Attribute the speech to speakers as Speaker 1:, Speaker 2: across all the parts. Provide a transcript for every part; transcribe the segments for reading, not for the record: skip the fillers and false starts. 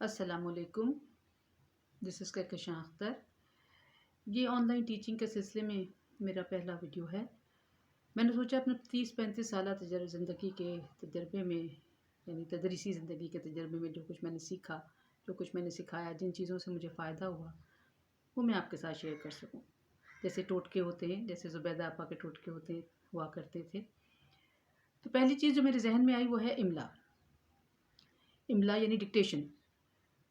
Speaker 1: अस्सलाम वालेकुम। This is Kahkashan Akhtar. ये ऑनलाइन टीचिंग के सिलसिले में मेरा पहला वीडियो है। मैंने सोचा अपने 30-35 साल ज़िंदगी के तजर्बे में, यानी तदरीसी ज़िंदगी के तजर्बे में जो कुछ मैंने सीखा, जो कुछ मैंने सिखाया, जिन चीज़ों से मुझे फ़ायदा हुआ, वो मैं आपके साथ शेयर कर सकूं। जैसे टोटके होते हैं, जैसे ज़ुबैदा आपा के टोटके हुआ करते थे। तो पहली चीज़ जो मेरे जहन में आई वो है इमला। इमला यानी डिक्टेशन।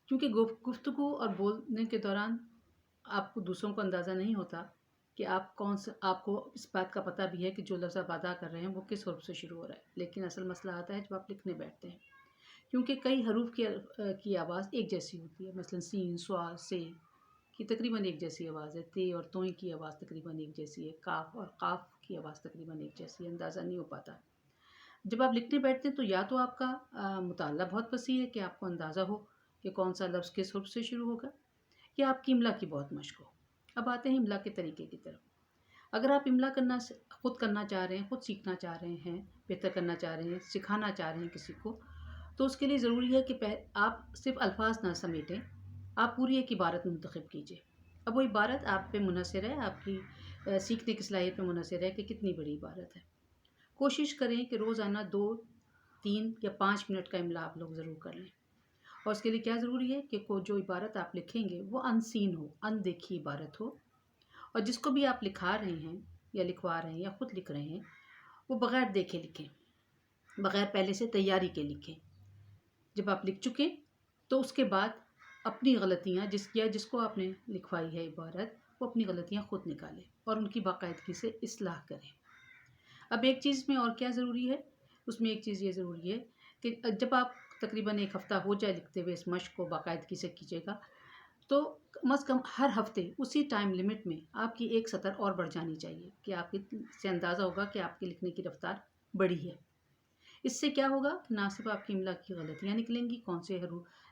Speaker 1: क्योंकि गुफ्तगू और बोलने के दौरान आपको दूसरों को अंदाज़ा नहीं होता कि आपको इस बात का पता भी है कि जो लफ्ज़ आप अदा कर रहे हैं वो किस हुर्फ से शुरू हो रहा है, लेकिन असल मसला आता है जब आप लिखने बैठते हैं। क्योंकि कई हरूफ की आवाज़ एक जैसी होती है। मसलन सीन, स्वा, से की तकरीबन एक जैसी आवाज़ है। ते और तोई की आवाज़ तकरीबन एक जैसी है। काफ और काफ की आवाज़ तकरीबन एक जैसी है। अंदाज़ा नहीं हो पाता। जब आप लिखने बैठते हैं तो या तो आपका मुताला बहुत वसी है कि आपको अंदाज़ा हो कि कौन सा लफ्ज़ किस हुर्फ से शुरू होगा, या आपकी इमला की बहुत मश्क हो। अब आते हैं इमला के तरीके की तरफ। अगर आप इमला खुद करना चाह रहे हैं, खुद सीखना चाह रहे हैं, बेहतर करना चाह रहे हैं, सिखाना चाह रहे हैं किसी को, तो उसके लिए ज़रूरी है कि आप सिर्फ अल्फाज ना समेटें, आप पूरी एक इबारत मुंतखब कीजिए। अब वो इबारत आप पे मुनहसर है, आपकी सीखने की सलाहियत पे मुनहसर है कि कितनी बड़ी इबारत है। कोशिश करें कि रोज़ाना 2, 3 या 5 मिनट का इमला आप लोग ज़रूर कर लें। और उसके लिए क्या ज़रूरी है कि जो इबारत आप लिखेंगे वो अनसीन हो, अनदेखी इबारत हो। और जिसको भी आप लिखा रहे हैं या लिखवा रहे हैं या ख़ुद लिख रहे हैं, वो बग़ैर देखे लिखें, बग़ैर पहले से तैयारी के लिखें। जब आप लिख चुकें तो उसके बाद अपनी गलतियाँ जिसको आपने लिखवाई है इबारत, वो अपनी गलतियाँ ख़ुद निकालें और उनकी बाकायदगी से इस्लाह करें। अब एक चीज़ में और क्या ज़रूरी है, उसमें एक चीज़ ये ज़रूरी है कि जब आप तकरीबन 1 हफ़्ता हो जाए लिखते हुए, इस मश्क को बाकायदगी से कीजिएगा, तो कम से कम हर हफ़्ते उसी टाइम लिमिट में आपकी एक सतर और बढ़ जानी चाहिए कि आपकी से अंदाज़ा होगा कि आपकी लिखने की रफ़्तार बढ़ी है। इससे क्या होगा कि ना सिर्फ आपकी इमला की गलतियाँ निकलेंगी, कौन से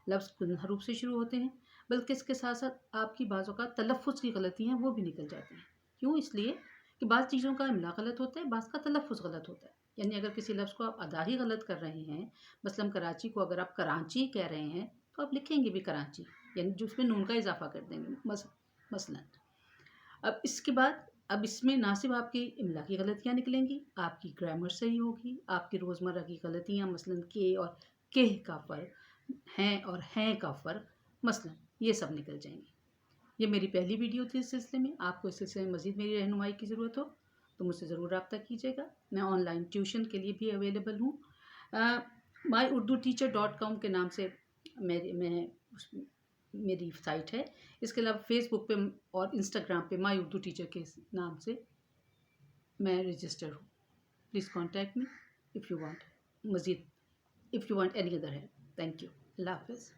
Speaker 1: लफ्ज़ किन हरूफ से शुरू होते हैं, बल्कि इसके साथ साथ आपकी बाज़ों का तलफ़्फ़ुज़ की गलतियाँ वो भी निकल जाती हैं। क्यों? इसलिए कि बाज़ चीज़ों का इमला गलत होता है, बाज़ का तलफ़्फ़ुज़ गलत होता है। यानी अगर किसी लफ्ज़ को आप अदा ही गलत कर रहे हैं, मसलन कराची को अगर आप करांची कह रहे हैं, तो आप लिखेंगे भी करांची, यानी जो उसमें नून का इज़ाफ़ा कर देंगे मसलन। अब इसके बाद अब इसमें ना सिर्फ आपकी इमला की गलतियाँ निकलेंगी, आपकी ग्रामर सही होगी, आपकी रोज़मर्रा की गलतियाँ मसलन के और केह का फ़र्क, हैं और हैं का फ़र्क मसलन, ये सब निकल जाएँगी। ये मेरी पहली वीडियो थी इस सिलसिले में। आपको इस सिलसिले में मज़ीद मेरी रहनुमाई की ज़रूरत हो तो मुझसे ज़रूर रब्ता कीजिएगा। मैं ऑनलाइन ट्यूशन के लिए भी अवेलेबल हूँ। myurduteacher.com के नाम से मेरी साइट है। इसके अलावा फेसबुक पे और इंस्टाग्राम पे माई उर्दू टीचर के नाम से मैं रजिस्टर हूँ। Please contact me if you want any other help. Thank you. अल्लाह हाफ़िज़।